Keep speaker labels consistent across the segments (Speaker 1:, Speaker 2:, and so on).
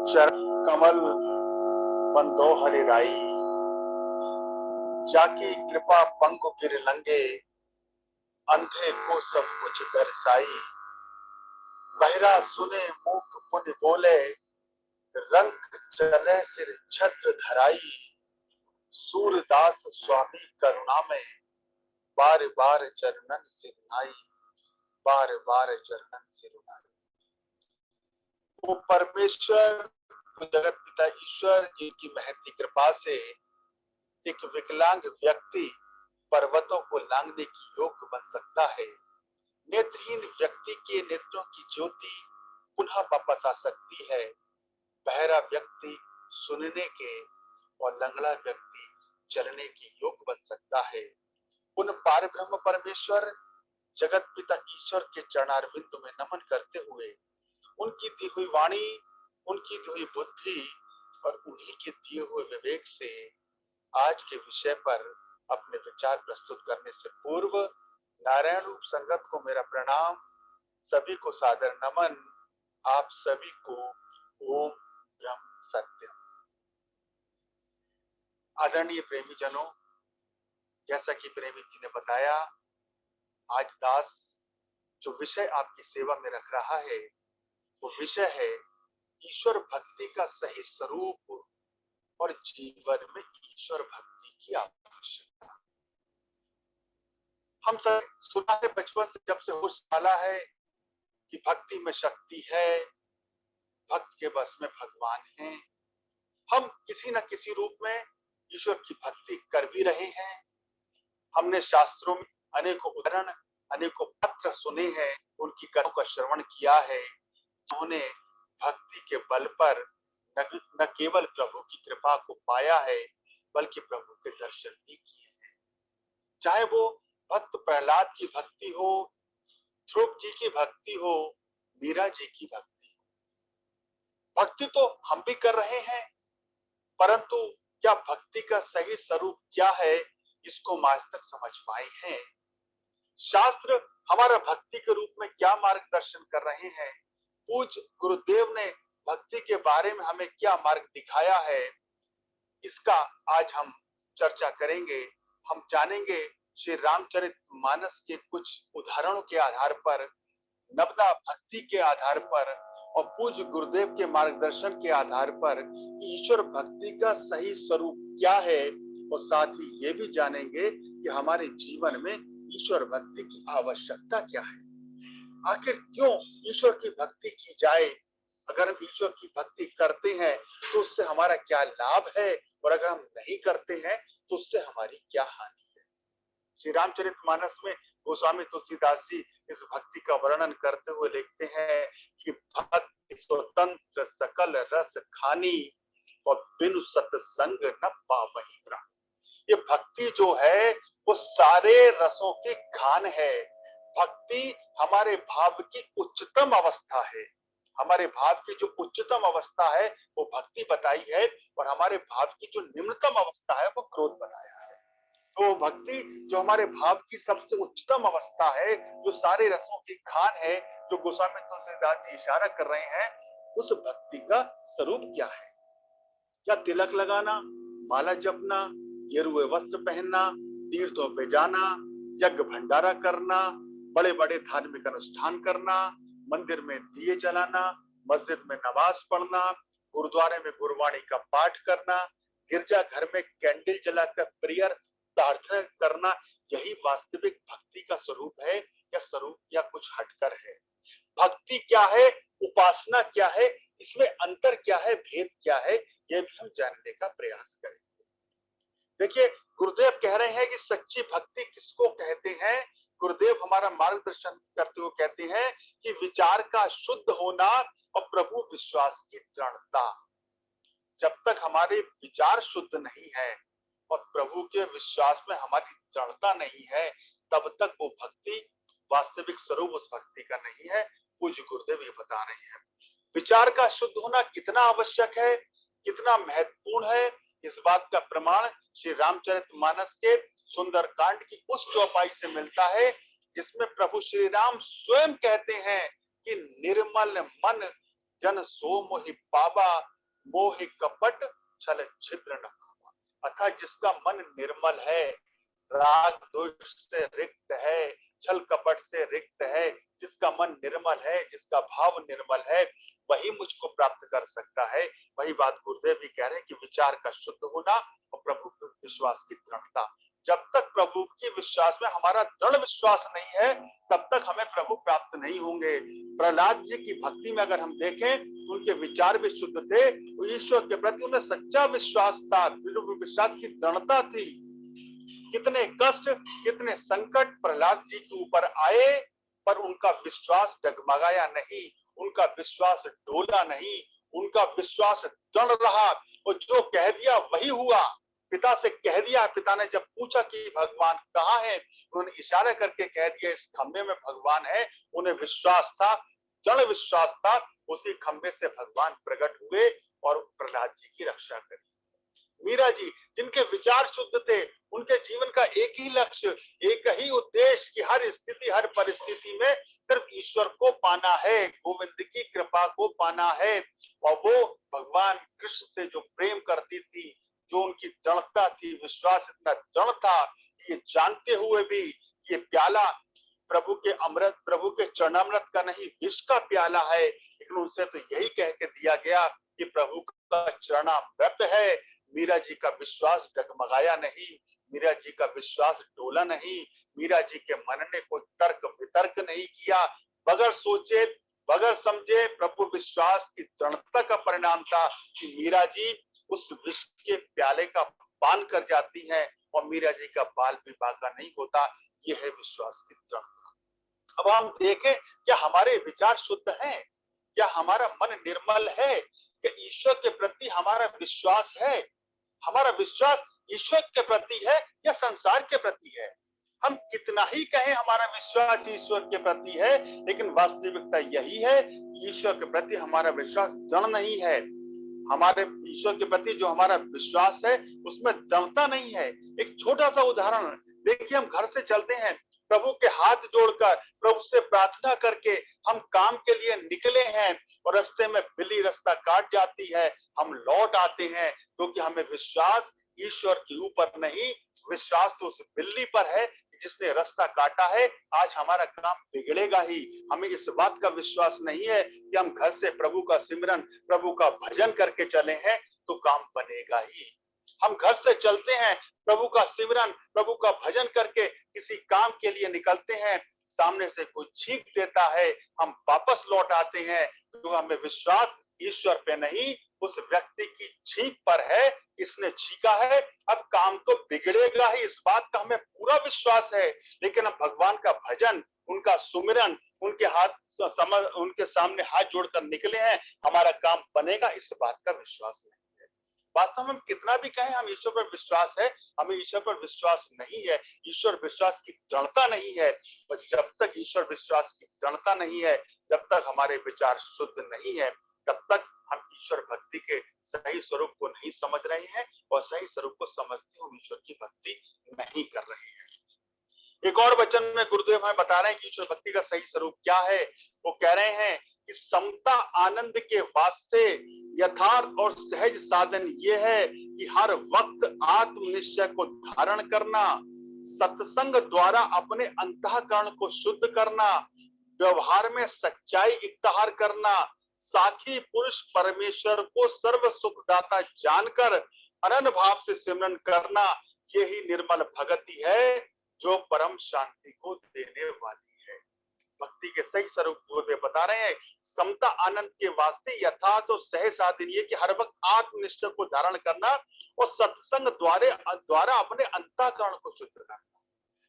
Speaker 1: चरण कमल बंदो हरिराई, जाकी कृपा पंकु गिर लंगे, अंधे को सब कुछ दर्शाई। बहरा सुने मूक पुण्य बोले, रंग चले सिर छत्र धराई। सूरदास स्वामी करुणा में, बार बार चरणन सिरनाई, बार बार चरणन सिरनाई। वो परमेश्वर जगत पिता ईश्वर जिनकी महती कृपा से एक विकलांग व्यक्ति पर्वतों को लांघने की योग्य बन सकता है। नेत्रहीन व्यक्ति के नेत्रों की ज्योति पुनः वापस आ सकती है। बहरा व्यक्ति सुनने के और लंगड़ा व्यक्ति चलने के योग्य बन सकता है। उन पार ब्रह्म परमेश्वर जगत पिता ईश्वर के चरणारविंद में नमन करते हुए उनकी दी हुई वाणी, उनकी दी हुई बुद्धि और उन्हीं के दिए हुए विवेक से आज के विषय पर अपने विचार प्रस्तुत करने से पूर्व नारायण रूप संगत को मेरा प्रणाम, सभी को सादर नमन। आप सभी को ओम ब्रह्म सत्यम। आदरणीय प्रेमी जनों, जैसा कि प्रेमी जी ने बताया, आज दास जो विषय आपकी सेवा में रख रहा है वो विषय है ईश्वर भक्ति का सही स्वरूप और जीवन में ईश्वर भक्ति की आवश्यकता। हम सब सुना है बचपन से, जब से होश आला है कि भक्ति में शक्ति है, भक्त के बस में भगवान है। हम किसी न किसी रूप में ईश्वर की भक्ति कर भी रहे हैं। हमने शास्त्रों में अनेकों उदाहरण, अनेकों पत्र सुने हैं, उनकी कथाओं का श्रवण किया है। उन्होंने भक्ति के बल पर न केवल प्रभु की कृपा को पाया है बल्कि प्रभु के दर्शन भी किए हैं। चाहे वो भक्त प्रहलाद की भक्ति हो, ध्रुव जी की भक्ति हो, मीरा जी की भक्ति हो। भक्ति तो हम भी कर रहे हैं, परंतु क्या भक्ति का सही स्वरूप क्या है इसको हम आज तक समझ पाए हैं? शास्त्र हमारा भक्ति के रूप में क्या मार्गदर्शन कर रहे हैं? पूज्य गुरुदेव ने भक्ति के बारे में हमें क्या मार्ग दिखाया है, इसका आज हम चर्चा करेंगे। हम जानेंगे श्री रामचरितमानस के कुछ उदाहरणों के आधार पर, नवदा भक्ति के आधार पर और पूज्य गुरुदेव के मार्गदर्शन के आधार पर ईश्वर भक्ति का सही स्वरूप क्या है, और साथ ही ये भी जानेंगे कि हमारे जीवन में ईश्वर भक्ति की आवश्यकता क्या है। आखिर क्यों ईश्वर की भक्ति की जाए? अगर हम ईश्वर की भक्ति करते हैं तो उससे हमारा क्या लाभ है, और अगर हम नहीं करते हैं तो उससे हमारी क्या हानि है? श्री रामचरितमानस में गोस्वामी तुलसीदास जी इस भक्ति का वर्णन करते हुए लिखते हैं कि भक्ति स्वतंत्र सकल रस खानी, और बिनु सत्संग न पावहि प्राणी। ये भक्ति जो है वो सारे रसों की खान है। भक्ति हमारे भाव की उच्चतम अवस्था है। हमारे भाव की जो उच्चतम अवस्था है वो भक्ति बताई है, और हमारे भाव की जो निम्नतम अवस्था है वो क्रोध बताया है। तो भक्ति जो हमारे भाव की सबसे उच्चतम अवस्था है, जो सारे रसों की खान है, जो गोस्वामी तुलसीदास जी इशारा कर रहे हैं, उस भक्ति का स्वरूप क्या है? क्या तिलक लगाना, माला जपना, गेरुए वस्त्र पहनना, तीर्थों पे जाना, यज्ञ भंडारा करना, बड़े बड़े धार्मिक अनुष्ठान करना, मंदिर में दिए जलाना, मस्जिद में नमाज पढ़ना, गुरुद्वारे में गुरबाणी का पाठ करना, गिरजा घर में कैंडल जलाकर प्रेयर प्रार्थना करना, यही वास्तविक भक्ति का स्वरूप है या स्वरूप या कुछ हटकर है? भक्ति क्या है, उपासना क्या है, इसमें अंतर क्या है, भेद क्या है, ये भी हम जानने का प्रयास करेंगे। देखिए, गुरुदेव कह रहे हैं कि सच्ची भक्ति किसको कहते हैं। गुरुदेव हमारा मार्गदर्शन करते हुए कहते हैं कि विचार का शुद्ध होना और प्रभु विश्वास की दृढ़ता। जब तक हमारे विचार शुद्ध नहीं है और प्रभु के विश्वास में हमारी दृढ़ता नहीं है, तब तक वो भक्ति, वास्तविक स्वरूप उस भक्ति का नहीं है। पूज्य गुरुदेव ये बता रहे हैं। विचार का शुद्ध होना कितना आवश्यक है, कितना महत्वपूर्ण है, इस बात का प्रमाण श्री रामचरितमानस के सुंदर कांड की उस चौपाई से मिलता है जिसमें प्रभु श्री राम स्वयं कहते हैं कि निर्मल मन जन सो मोहि पावा, मोहि कपट छल छिद्र न पावा। अर्थात जिसका मन निर्मल है, राग द्वेष से रिक्त है, छल कपट से रिक्त है, जिसका मन निर्मल है, जिसका भाव निर्मल है, वही मुझको प्राप्त कर सकता है। वही बात गुरुदेव भी कह रहे हैं कि विचार का शुद्ध होना और प्रभु के विश्वास की दृढ़ता। जब तक प्रभु के विश्वास में हमारा दृढ़ विश्वास नहीं है, तब तक हमें प्रभु प्राप्त नहीं होंगे। प्रहलाद जी की भक्ति में अगर हम देखें, उनके विचार भी शुद्ध थे, तो ईश्वर के प्रति उन्हें सच्चा विश्वास था, विश्वास की दृढ़ता थी। कितने कष्ट, कितने संकट प्रहलाद जी के ऊपर आए, पर उनका विश्वास डगमगाया नहीं, उनका विश्वास डोला नहीं, उनका विश्वास दृढ़ रहा, और जो कह दिया वही हुआ। पिता से कह दिया, पिता ने जब पूछा कि भगवान कहाँ है, उन्होंने इशारा करके कह दिया इस खंबे में भगवान है। उन्हें विश्वास था, दृढ़ विश्वास था, उसी खंबे से भगवान प्रकट हुए और प्रहलाद जी की रक्षा करी। मीरा जी, जिनके विचार शुद्ध थे, उनके जीवन का एक ही लक्ष्य, एक ही उद्देश्य कि हर स्थिति, हर परिस्थिति में सिर्फ ईश्वर को पाना है, गोविंद की कृपा को पाना है। और वो भगवान कृष्ण से जो प्रेम करती थी, जो उनकी दृढ़ता थी, विश्वास इतना दृढ़ था, ये जानते हुए भी ये प्याला प्रभु के अमृत, प्रभु के चरणामृत का नहीं, विष का प्याला है, लेकिन उनसे तो यही कह के दिया गया कि प्रभु का चरणामृत है। मीरा जी का विश्वास डगमगाया नहीं, मीरा जी का विश्वास डोला नहीं, मीरा जी के मन ने कोई तर्क वितर्क नहीं किया, बगैर सोचे बगैर समझे प्रभु विश्वास की दृढ़ता का परिणाम था कि मीरा जी उस विष के प्याले का पान कर जाती हैं और मीरा जी का बाल भी बाका नहीं होता। यह है विश्वास की दृढ़ता। अब हम देखें, क्या हमारे विचार शुद्ध हैं? क्या हमारा मन निर्मल है? क्या ईश्वर के प्रति हमारा विश्वास है? हमारा विश्वास ईश्वर के प्रति है या संसार के प्रति है? हम कितना ही कहें हमारा विश्वास ईश्वर के प्रति है, लेकिन वास्तविकता यही है कि ईश्वर के प्रति हमारा विश्वास दृढ़ नहीं है। हमारे ईश्वर के प्रति जो हमारा विश्वास है, उसमें दृढ़ता नहीं है। एक छोटा सा उदाहरण देखिए, हम घर से चलते हैं, प्रभु के हाथ जोड़कर, प्रभु से प्रार्थना करके हम काम के लिए निकले हैं, और रास्ते में बिल्ली रास्ता काट जाती है, हम लौट आते हैं, क्योंकि हमें विश्वास ईश्वर के ऊपर नहीं, विश्वास तो उस बिल्ली पर है जिसने रास्ता काटा है। आज हमारा काम बिगड़ेगा ही। हमें इस बात का विश्वास नहीं है कि हम घर से प्रभु का सिमरन, प्रभु का भजन करके चले हैं तो काम बनेगा ही। हम घर से चलते हैं, प्रभु का सिमरन, प्रभु का भजन करके किसी काम के लिए निकलते हैं, सामने से कोई छींक देता है, हम वापस लौट आते हैं, तो हमें विश्वास ईश्वर पे नहीं, उस व्यक्ति की छींक पर है, इसने छींका है, अब काम तो बिगड़ेगा ही, इस बात का हमें पूरा विश्वास है। लेकिन हम भगवान का भजन, उनका सुमिरन, उनके सामने हाथ जोड़कर निकले हैं, हमारा काम बनेगा, इस बात का विश्वास नहीं है। वास्तव में हम कितना भी कहें हम ईश्वर पर विश्वास है, हमें ईश्वर पर विश्वास नहीं है, ईश्वर विश्वास की दृढ़ता नहीं है। और जब तक ईश्वर विश्वास की दृढ़ता नहीं है, जब तक हमारे विचार शुद्ध नहीं है, तब तक हम ईश्वर भक्ति के सही स्वरूप को नहीं समझ रहे हैं, और सही स्वरूप को समझते हुए ईश्वर की भक्ति नहीं कर रहे हैं। एक और वचन में गुरुदेव हमें बता रहे हैं कि ईश्वर भक्ति का सही स्वरूप क्या है। वो कह रहे हैं कि समता आनंद के वास्ते यथार्थ और सहज साधन ये है कि हर वक्त आत्मनिश्चय को धारण करना, सत्संग द्वारा अपने अंतःकरण को शुद्ध करना, व्यवहार में सच्चाई इख्तियार करना, साखी पुरुष परमेश्वर को सर्व सुखदाता जानकर अनन्य भाव से सिमरन करना, यही निर्मल भक्ति है जो परम शांति को देने वाली है। भक्ति के सही स्वरूप गुरुदेव बता रहे हैं, समता आनंद के वास्ते यथार्थ और सहज साधन ये कि हर वक्त आत्मनिष्ठा को धारण करना और सत्संग द्वारा अपने अंतःकरण को शुद्ध करना।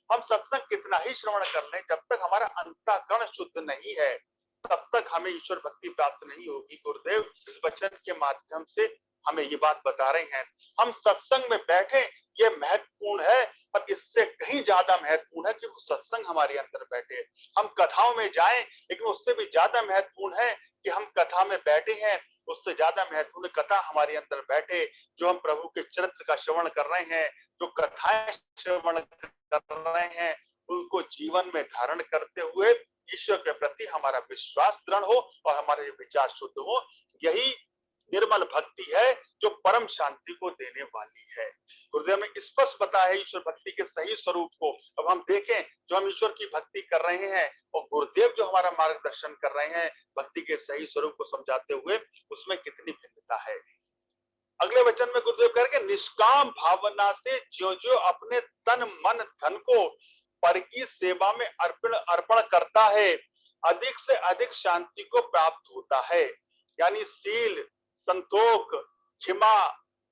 Speaker 1: हम सत्संग कितना ही श्रवण कर लें, जब तक हमारा अंतःकरण शुद्ध नहीं है, तब तक हमें ईश्वर भक्ति प्राप्त नहीं होगी। गुरुदेव इस वचन के माध्यम से हमें ये बात बता रहे हैं। हम सत्संग में बैठे, ये महत्वपूर्ण है, पर इससे कहीं ज्यादा महत्वपूर्ण है कि वो सत्संग हमारे अंदर बैठे। हम कथाओं में जाएं, लेकिन उससे भी ज्यादा महत्वपूर्ण है कि हम कथा में बैठे हैं, उससे ज्यादा महत्वपूर्ण कथा हमारे अंदर बैठे। जो हम प्रभु के चरित्र का श्रवण कर रहे हैं, जो कथाएं श्रवण कर रहे हैं, उनको जीवन में धारण करते हुए ईश्वर के प्रति हमारा विश्वास दृढ़ हो और हमारे विचार शुद्ध हो। यही निर्मल भक्ति है जो परम शांति को देने वाली है। गुरुदेव ने स्पष्ट बताया है ईश्वर भक्ति के सही स्वरूप को। अब हम देखें जो हम ईश्वर की भक्ति कर रहे हैं और गुरुदेव जो हमारा मार्गदर्शन कर रहे हैं भक्ति के सही स्वरूप को समझाते हुए, उसमें कितनी भिन्नता है। अगले वचन में गुरुदेव कहेंगे, निष्काम भावना से जो जो अपने तन मन धन को पर की सेवा में अर्पण करता है, अधिक से अधिक शांति को प्राप्त होता है। यानी शील, संतोष, क्षमा,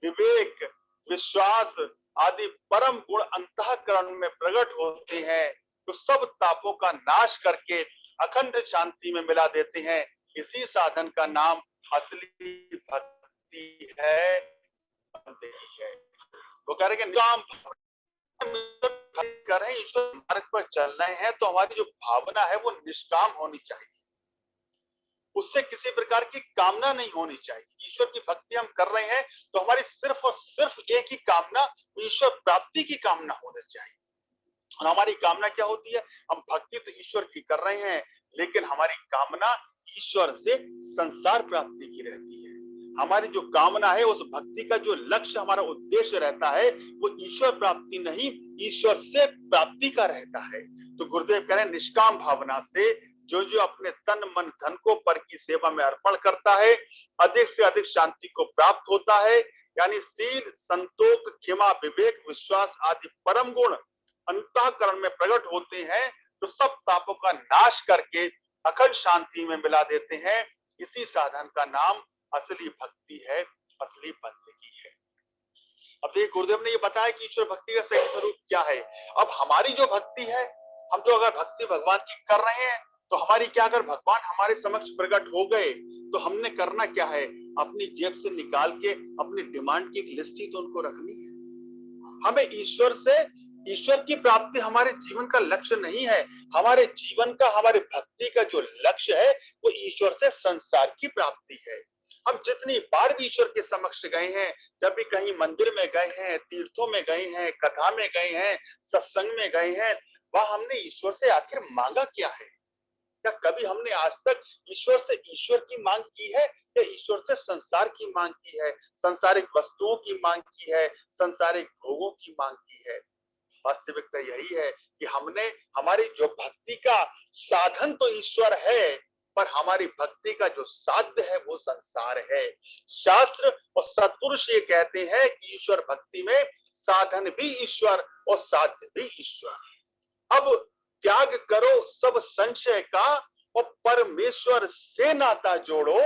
Speaker 1: विवेक, विश्वास आदि परम गुण अंतःकरण में प्रकट होते हैं, तो सब तापों का नाश करके अखंड शांति में मिला देते हैं। इसी साधन का नाम असली भक्ति है। वो कह रहे हैं निष्काम कर रहे हैं, ईश्वर मार्ग पर चल रहे हैं, तो हमारी जो भावना है वो निष्काम होनी चाहिए, उससे किसी प्रकार की कामना नहीं होनी चाहिए। ईश्वर की भक्ति हम कर रहे हैं तो हमारी सिर्फ और सिर्फ एक ही कामना, ईश्वर प्राप्ति की कामना होनी चाहिए। और हमारी कामना क्या होती है? हम भक्ति तो ईश्वर की कर रहे हैं, लेकिन हमारी कामना ईश्वर से संसार प्राप्ति की रहती है। हमारी जो कामना है, उस भक्ति का जो लक्ष्य, हमारा उद्देश्य रहता है, वो ईश्वर प्राप्ति नहीं, ईश्वर से प्राप्ति का रहता है। तो गुरुदेव कह रहे हैं, निष्काम भावना से जो जो अपने तन मन धन को पर की सेवा में अर्पण करता है, अधिक से अधिक शांति को प्राप्त होता है। यानी शील, संतोष, क्षमा, विवेक, विश्वास आदि परम गुण अंतःकरण में प्रकट होते हैं, तो सब तापों का नाश करके अखंड शांति में मिला देते हैं। इसी साधन का नाम असली भक्ति है, असली बंदगी है। अब देखिए गुरुदेव ने ये बताया कि ईश्वर भक्ति का सही स्वरूप क्या है। अब हमारी जो भक्ति है, हम जो अगर भक्ति भगवान की कर रहे हैं, तो हमारी क्या, अगर भगवान हमारे समक्ष प्रकट हो गए तो हमने करना क्या है? अपनी जेब से निकाल के अपनी डिमांड की एक लिस्ट ही तो उनको रखनी है। हमें ईश्वर से, ईश्वर की प्राप्ति हमारे जीवन का लक्ष्य नहीं है। हमारे जीवन का, हमारे भक्ति का जो लक्ष्य है वो ईश्वर से संसार की प्राप्ति है। हम जितनी बार भी ईश्वर के समक्ष गए हैं, जब भी कहीं मंदिर में गए हैं, तीर्थों में गए हैं, कथा में गए हैं, सत्संग में गए हैं, वह हमने ईश्वर से आखिर मांगा क्या है? क्या कभी हमने आज तक ईश्वर से ईश्वर की मांग की है, या ईश्वर से संसार की मांग की है, संसारिक वस्तुओं की मांग की है, संसारिक भोगों की मांग की है? वास्तविकता यही है कि हमने, हमारी जो भक्ति का साधन तो ईश्वर है, पर हमारी भक्ति का जो साध्य है वो संसार है। शास्त्र और सत्पुरुष ये कहते हैं कि ईश्वर भक्ति में साधन भी ईश्वर और साध्य भी ईश्वर। अब त्याग करो सब संशय का और परमेश्वर से नाता जोड़ो,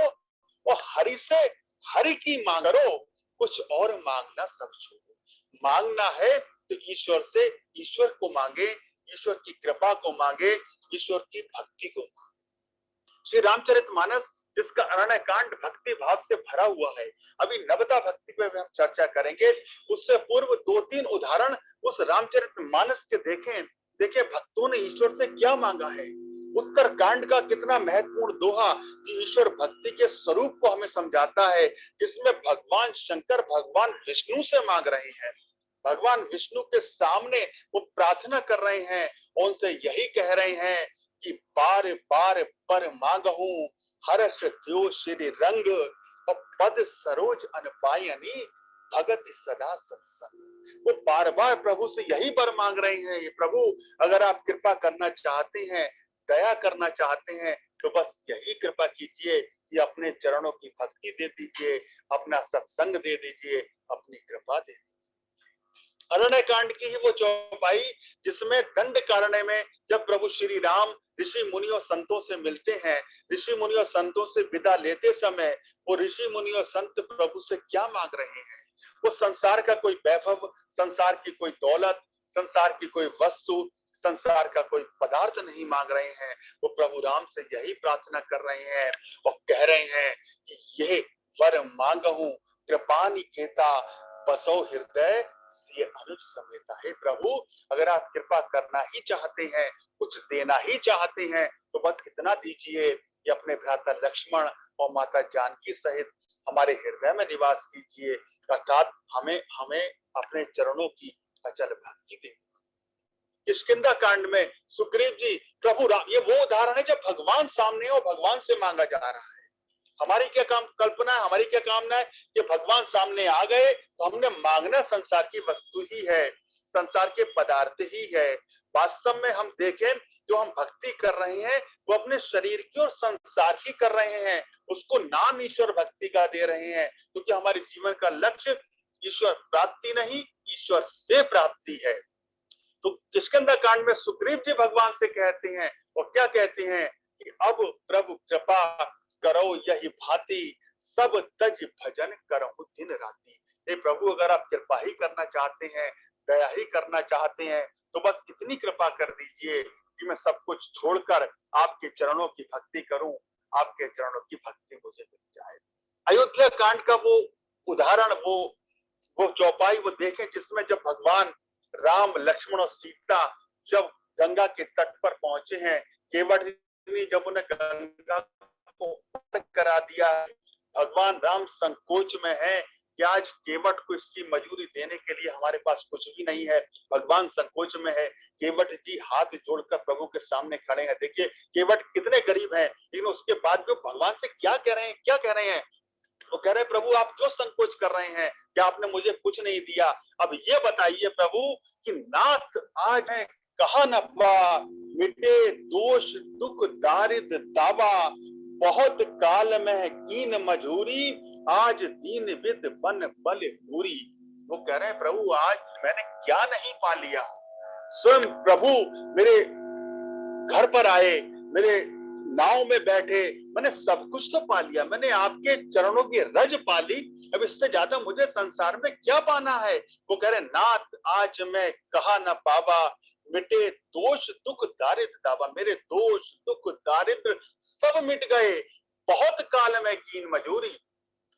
Speaker 1: और हरि से हरि की मांग करो, कुछ और मांगना सब छोड़ो। मांगना है तो ईश्वर से ईश्वर को मांगे, ईश्वर की कृपा को मांगे, ईश्वर की भक्ति को मांगे। श्री रामचरितमानस, जिसका अरण्य कांड भक्ति भाव से भरा हुआ है, अभी नवता भक्ति पे हम चर्चा करेंगे। उससे पूर्व 2-3 उदाहरण उस रामचरितमानस के देखें। देखिए भक्तों ने ईश्वर से क्या मांगा है। उत्तर कांड का कितना महत्वपूर्ण दोहा कि ईश्वर भक्ति के स्वरूप को हमें समझाता है, जिसमें भगवान शंकर भगवान विष्णु से मांग रहे हैं। भगवान विष्णु के सामने वो प्रार्थना कर रहे हैं, उनसे यही कह रहे हैं कि बार बार पर मांगहू हर्ष द्यो श्री रंग, और पद सरोज अनपायनी भगत सदा सत्संग। वो बार बार प्रभु से यही वर मांग रहे हैं, ये प्रभु अगर आप कृपा करना चाहते हैं, दया करना चाहते हैं, तो बस यही कृपा कीजिए कि अपने चरणों की भक्ति दे दीजिए, अपना सत्संग दे दीजिए, अपनी कृपा दे दीजिए। अरण्य कांड की ही वो चौपाई जिसमें दंड कारण्य में जब प्रभु श्री राम ऋषि मुनि और संतों से मिलते हैं, ऋषि मुनि और संतों से विदा लेते समय वो ऋषि मुनि और संत प्रभु से क्या मांग रहे हैं? वो संसार का कोई वैभव, संसार की कोई दौलत, संसार की कोई वस्तु, संसार का कोई पदार्थ नहीं मांग रहे हैं। वो प्रभु राम से यही प्रार्थना कर रहे हैं और कह रहे हैं कि ये वर मांगहूं कृपा निकेता बसो हृदय से अनुज समेता। हे प्रभु, अगर आप कृपा करना ही चाहते हैं, कुछ देना ही चाहते हैं, तो बस इतना दीजिए कि अपने भ्राता लक्ष्मण और माता जानकी सहित हमारे हृदय में निवास कीजिए, अर्थात हमें अपने चरणों की अचल भक्ति दे। किष्किंधा कांड में सुग्रीव जी प्रभु राम, ये वो उदाहरण है जब भगवान सामने है और भगवान से मांगा जा रहा है। हमारी क्या काम कल्पना है, हमारी क्या कामना है कि भगवान सामने आ गए तो हमने मांगना संसार की वस्तु ही है, संसार के पदार्थ ही है। वास्तव में हम देखें जो हम भक्ति कर रहे हैं वो अपने शरीर की और संसार की कर रहे हैं, उसको नाम ईश्वर भक्ति का दे रहे हैं, क्योंकि हमारे जीवन का लक्ष्य ईश्वर प्राप्ति नहीं, ईश्वर से प्राप्ति है। तो किष्किंधा कांड में सुग्रीव जी भगवान से कहते हैं और क्या कहते हैं कि अब प्रभु कृपा करो यही भांति, सब तज भजन करहु दिन राति। हे प्रभु, अगर आप कृपा ही करना चाहते हैं, दया ही करना चाहते हैं, तो बस इतनी कृपा कर दीजिए कि मैं सब कुछ छोड़कर आपके चरणों की भक्ति करूं, आपके चरणों की भक्ति मुझे मिल जाए। अयोध्या कांड का वो उदाहरण, वो चौपाई वो देखें जिसमें जब भगवान राम लक्ष्मण और सीता जब गंगा के तट पर पहुंचे हैं, केवट ने जब उन्हें गंगा को पार करा दिया, भगवान राम संकोच में है कि आज केवट को इसकी मजूरी देने के लिए हमारे पास कुछ भी नहीं है। भगवान संकोच में है, केवट जी हाथ जोड़कर प्रभु के सामने खड़े हैं। देखिए केवट कितने गरीब हैं, लेकिन उसके बाद भी भगवान से क्या कह रहे हैं, क्या कह रहे हैं? वो कह रहे प्रभु आप क्यों संकोच कर रहे हैं कि आपने मुझे कुछ नहीं दिया। अब ये बताइए प्रभु कि नाथ आज है कहा न पा, मिटे दोष दुख दारिद्र दावा, बहुत काल में कीन मजूरी, आज दीन विद बन बल पूरी। वो कह रहे हैं प्रभु आज मैंने क्या नहीं पा लिया, स्वयं प्रभु मेरे घर पर आए, मेरे नाव में बैठे, मैंने सब कुछ तो पा लिया, मैंने आपके चरणों की रज पा ली, अब इससे ज्यादा मुझे संसार में क्या पाना है। वो कह रहे नाथ आज मैं कहा न पावा, मिटे दोष दुख दारिद्र दावा, मेरे दोष दुख दारिद्र सब मिट गए, बहुत काल में कीन मजूरी,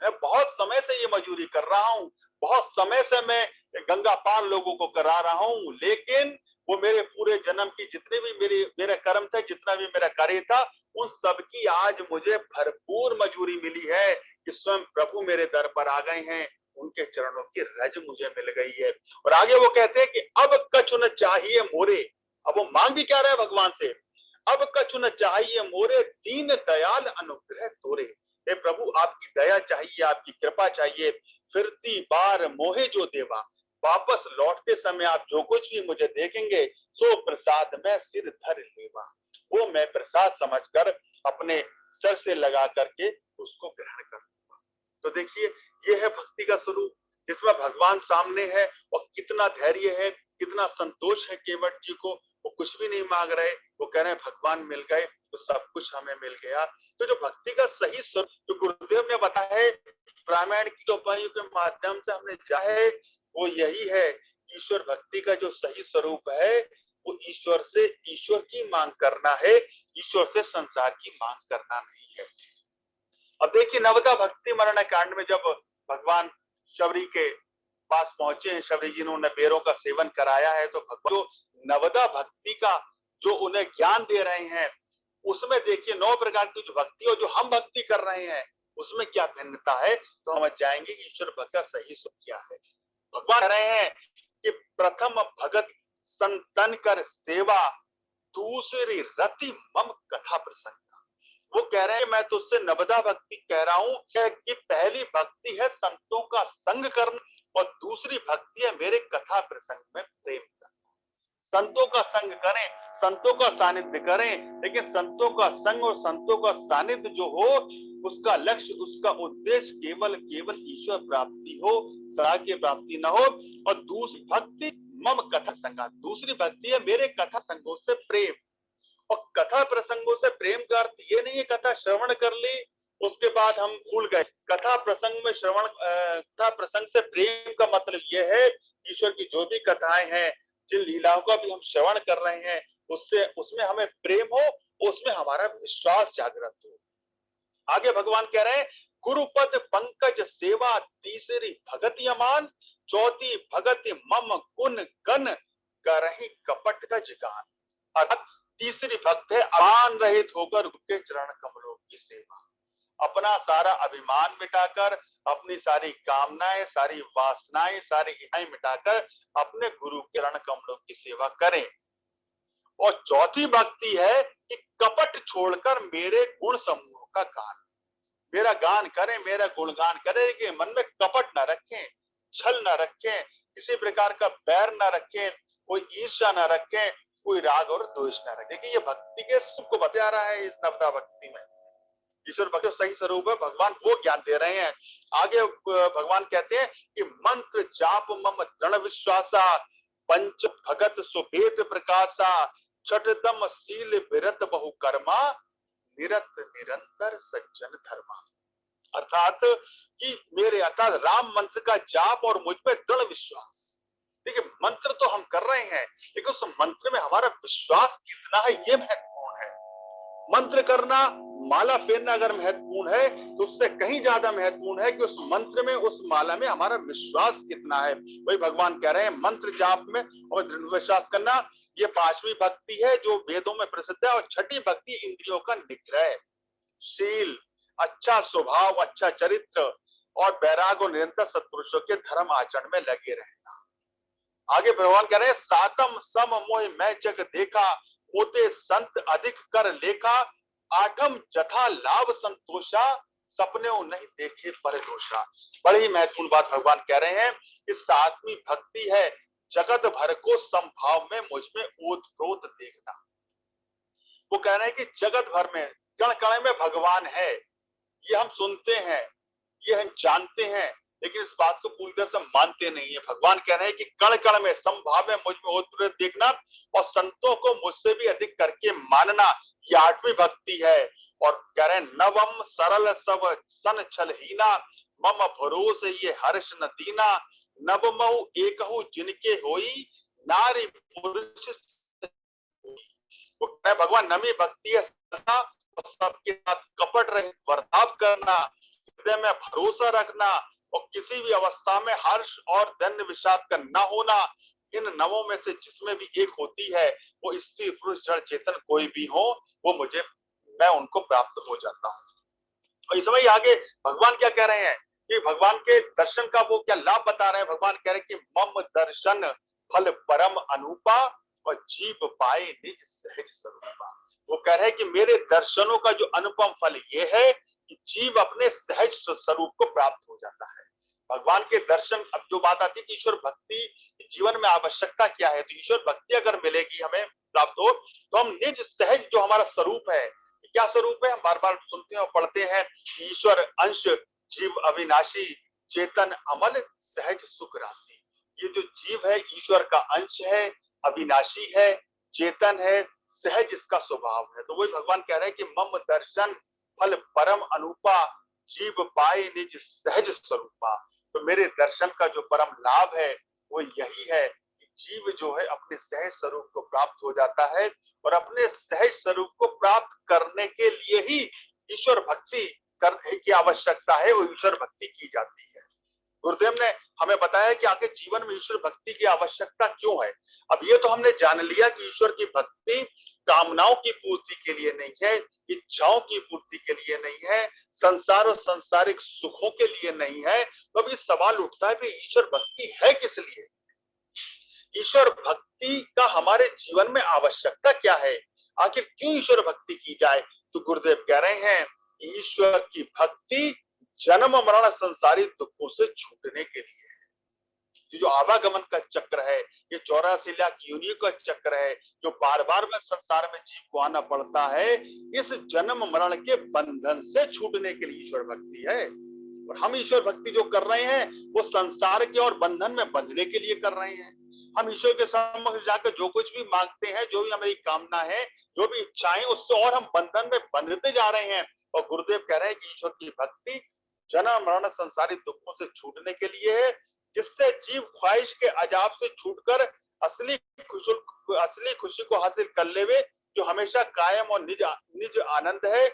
Speaker 1: मैं बहुत समय से ये मजूरी कर रहा हूं, बहुत समय से मैं गंगा पार लोगों को करा रहा हूं, लेकिन वो मेरे पूरे जन्म की जितने भी मेरे कर्म थे, जितना भी मेरा कार्य था, उन सब की आज मुझे भरपूर मजूरी मिली है कि स्वयं प्रभु मेरे दर पर आ गए हैं, उनके चरणों की रज मुझे मिल गई है। और आगे वो कहते हैं कि अब कछु न चाहिए मोरे, अब वो मांग भी क्या रहे हैं भगवान से, अब कछु न चाहिए मोरे, दीन दयाल अनुग्रह तोरे। हे प्रभु आपकी दया चाहिए, आपकी कृपा चाहिए, फिरती बार मोहे जो देवा, वापस लौटते समय आप जो कुछ भी मुझे देखेंगे सो प्रसाद में सिर धर लेवा, वो मैं प्रसाद समझकर अपने सर से लगा करके उसको ग्रहण करूंगा। तो देखिए ये है भक्ति का स्वरूप, जिसमें भगवान सामने है और कितना धैर्य है, कितना संतोष है केवट जी को, वो कुछ भी नहीं मांग रहे, वो कह रहे हैं भगवान मिल गए तो सब कुछ हमें मिल गया। तो जो भक्ति का सही स्वरूप जो गुरुदेव ने बताया है रामायण की चौपाइयों के माध्यम से हमने चाहे, वो यही है, ईश्वर भक्ति का जो सही स्वरूप है वो ईश्वर से ईश्वर की मांग करना है, ईश्वर से संसार की मांग करना नहीं है। अब देखिए नवदा भक्ति मरण कांड में जब भगवान शबरी के पास पहुंचे हैं, शबरी जी ने उन्हें बेरों का सेवन कराया है, तो भगवान जो नवदा भक्ति का जो उन्हें ज्ञान दे रहे हैं, उसमें देखिए 9 प्रकार की जो भक्ति और जो हम भक्ति कर रहे हैं उसमें क्या भिन्नता है, तो हम जाएंगे कि ईश्वर भक्त का सही स्वरूप क्या है। भगवान कह रहे हैं कि प्रथम भगत संतन कर सेवा, दूसरी रति मम कथा प्रसंग। वो कह रहे हैं मैं तुझसे नवदा भक्ति कह रहा हूं कि पहली भक्ति है संतों का संग करना और दूसरी भक्ति है मेरे कथा प्रसंग में प्रेम करना। संतों का संग करें, संतों का सानिध्य करें, लेकिन संतों का संग और संतों का सानिध्य जो हो उसका लक्ष्य, उसका उद्देश्य केवल केवल ईश्वर प्राप्ति हो, सदा की प्राप्ति न हो। और दूसरी भक्ति मम कथा संगा, दूसरी भक्ति है मेरे कथा संगों से प्रेम। और कथा प्रसंगों से प्रेम का अर्थ ये नहीं है कथा श्रवण कर ली उसके बाद हम भूल गए। कथा प्रसंग में श्रवण, कथा प्रसंग से प्रेम का मतलब यह है ईश्वर की जो भी कथाएं हैं, जिन लीलाओं का भी हम श्रवण कर रहे हैं, उससे उसमें हमें प्रेम हो, उसमें हमारा विश्वास जागृत हो। आगे भगवान कह रहे हैं गुरुपद पंकज सेवा, तीसरी भगति अमान, चौथी भगति मम गुण गण, करहि कपट का जिगान। अर्थात तीसरी भक्त है अमान रहित होकर उनके चरण कमलों की सेवा, अपना सारा अभिमान मिटाकर, अपनी सारी कामनाएं, सारी वासनाएं, सारी इच्छाएं मिटाकर अपने गुरु के चरण कमलों की सेवा करें। और चौथी भक्ति है कि कपट छोड़कर मेरे गुण समूह का गान, मेरा गान करें, मेरा गुणगान करें, कि मन में कपट ना रखें, छल ना रखें, किसी प्रकार का बैर ना रखें, कोई ईर्ष्या ना रखें, कोई राग और द्वेष ना रखें। देखिए ये भक्ति के सुख को बता रहा है इस नवदा भक्ति में। ईश्वर भक्ति सही स्वरूप है, भगवान वो ज्ञान दे रहे हैं। आगे भगवान कहते हैं कि मंत्र जाप मम दृढ़ विश्वासा, पंच भगत सुभेद प्रकाशा, छठदम शील विरत बहु कर्मा, निरत निरंतर सज्जन धर्मा। अर्थात कि मेरे अर्थात राम मंत्र का जाप और मुझ पे दृढ़ विश्वास। देखिए मंत्र तो हम कर रहे हैं, लेकिन उस मंत्र में हमारा विश्वास कितना है ये महत्वपूर्ण है। मंत्र करना, माला फेरना अगर महत्वपूर्ण है तो उससे कहीं ज्यादा महत्वपूर्ण है कि उस मंत्र में, उस माला में हमारा विश्वास कितना है। वही भगवान कह रहे हैं मंत्र जाप में और दृढ़ विश्वास करना, ये पांचवी भक्ति है जो वेदों में प्रसिद्ध है। और छठी भक्ति इंद्रियों का निग्रह, शील, अच्छा स्वभाव, अच्छा चरित्र और वैराग और निरंतर सत्पुरुषों के धर्म आचरण में लगे रहना। आगे भगवान कह रहे हैं सातम सम मोह मैं जग देखा, होते संत अधिक कर लेखा, आठम जथा लाभ संतोषा, सपने नहीं देखे पर दोषा। बड़ी महत्वपूर्ण बात भगवान कह रहे हैं कि सातवीं भक्ति है जगत भर को संभाव में मुझ में ओतप्रोत देखना। वो कह रहे हैं कि जगत भर में कण कण में भगवान है, ये हम सुनते हैं, ये हम जानते हैं, लेकिन इस बात को पूरी तरह से मानते नहीं है। भगवान कह रहे हैं कि कण कण में संभाव में मुझ में ओतप्रोत देखना और संतों को मुझसे भी अधिक करके मानना, ये आठवीं भक्ति है। और कह रहे हैं नवम सरल सब सन छलहीना, मम भरोसे ये हर्ष न दीना, नवमऊ एकहु जिनके होई, नारी पुरुष भगवान नवी भक्ति है सबके साथ कपट रहित बर्ताव करना, हृदय में भरोसा रखना और किसी भी अवस्था में हर्ष और धन्य विषाद का न होना। इन नवों में से जिसमें भी एक होती है, वो स्त्री पुरुष जड़ चेतन कोई भी हो, वो मैं उनको प्राप्त हो जाता हूँ। और इस समय आगे भगवान क्या कह रहे हैं कि भगवान के दर्शन का वो क्या लाभ बता रहे हैं। भगवान कह रहे हैं कि मम दर्शन फल परम अनुपा और जीव पाए निज सहज स्वरूपा। वो कह रहे हैं कि मेरे दर्शनों का जो अनुपम फल ये है कि जीव अपने सहज स्वरूप को प्राप्त हो जाता है। भगवान के दर्शन, अब जो बात आती है कि ईश्वर भक्ति जीवन में आवश्यकता क्या है, तो ईश्वर भक्ति अगर मिलेगी हमें प्राप्त हो तो हम निज सहज जो हमारा स्वरूप है, क्या स्वरूप है, हम बार बार सुनते हैं और पढ़ते हैं, ईश्वर अंश जीव अविनाशी, चेतन अमल सहज सुख राशि। ये जो जीव है ईश्वर का अंश है, अविनाशी है, चेतन है, सहज इसका स्वभाव है। तो वही भगवान कह रहे हैं कि मम दर्शन फल परम अनुपा, जीव पाए निज सहज स्वरूपा। तो मेरे दर्शन का जो परम लाभ है वो यही है कि जीव जो है अपने सहज स्वरूप को प्राप्त हो जाता है, और अपने सहज स्वरूप को प्राप्त करने के लिए ही ईश्वर भक्ति करने की आवश्यकता है, वो ईश्वर भक्ति की जाती है। गुरुदेव ने हमें बताया कि आखिर जीवन में ईश्वर भक्ति की आवश्यकता क्यों है। अब ये तो हमने जान लिया कि ईश्वर की भक्ति कामनाओं की पूर्ति के लिए नहीं है, इच्छाओं की पूर्ति के लिए नहीं है, संसार और सांसारिक सुखों के लिए नहीं है। तो अब ये सवाल उठता है कि ईश्वर भक्ति है किस लिए, ईश्वर भक्ति का हमारे जीवन में आवश्यकता क्या है, आखिर क्यों ईश्वर भक्ति की जाए। तो गुरुदेव कह रहे हैं ईश्वर की भक्ति जन्म मरण संसारी दुखों से छूटने के लिए है। जो आवागमन का चक्र है, ये 84 लाख योनियों का चक्र है, जो बार बार में संसार में जीव को आना पड़ता है, इस जन्म मरण के बंधन से छूटने के लिए ईश्वर भक्ति है। और हम ईश्वर भक्ति जो कर रहे हैं वो संसार के और बंधन में बंधने के लिए कर रहे हैं। हम ईश्वर के समक्ष जाकर जो कुछ भी मांगते हैं, जो भी हमारी कामना है, जो भी इच्छाएं, उससे और हम बंधन में बंधते जा रहे हैं। और गुरुदेव कह रहे हैं कि ईश्वर की भक्ति जन्म मरण संसारी दुखों से छूटने के लिए है, जिससे जीव ख्वाहिश के अजाब से छूटकर असली खुशी को हासिल कर लेवे, जो हमेशा कायम और निज आनंद है।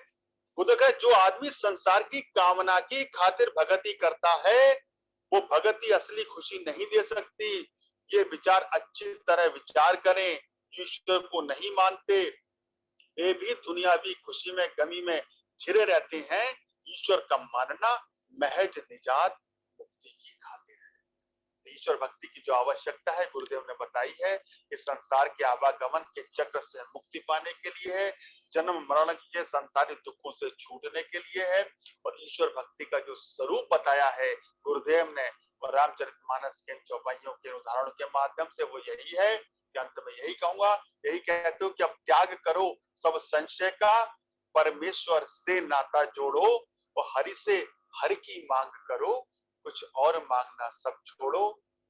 Speaker 1: जो आदमी संसार की कामना की खातिर भगति करता है, वो भगति असली खुशी नहीं दे सकती। ये विचार अच्छी तरह विचार करें। ईश्वर को नहीं मानते, वे भी दुनियावी खुशी में गमी में घिरे रहते हैं। ईश्वर का मानना महज निजात मुक्ति की खातिर है। ईश्वर भक्ति की जो आवश्यकता है गुरुदेव ने बताई है, इस संसार के आवागमन के चक्र से मुक्ति पाने के लिए है, जन्म मरण के संसारी दुखों से छूटने के लिए है। और ईश्वर भक्ति का जो स्वरूप बताया है गुरुदेव ने और रामचरितमानस के चौपाइयों के उदाहरणों के माध्यम से, वो यही है कि अंत में यही कहूंगा, यही कहते हो कि अब त्याग करो सब संशय का, परमेश्वर से नाता जोड़ो और हरि से हरि की मांग करो, कुछ और मांगना सब छोड़ो,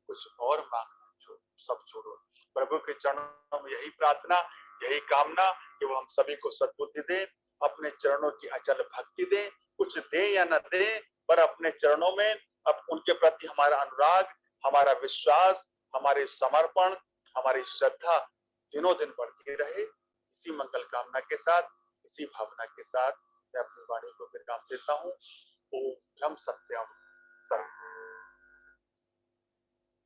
Speaker 1: कुछ और मांगना सब छोड़ो। प्रभु के चरणों में यही प्रार्थना, यही कामना कि वो हम सभी को सद्बुद्धि दे, अपने चरणों की अचल भक्ति दे, कुछ दे या न दे पर अपने चरणों में अब उनके प्रति हमारा अनुराग, हमारा विश्वास, हमारे समर्पण, हमारी श्रद्धा दिनों दिन बढ़ती रहे। इसी मंगल कामना के साथ, इसी भावना के साथ मैं अपनी वाणी को विराम देता हूँ। ओम ब्रह्म सत्यम सर्वम।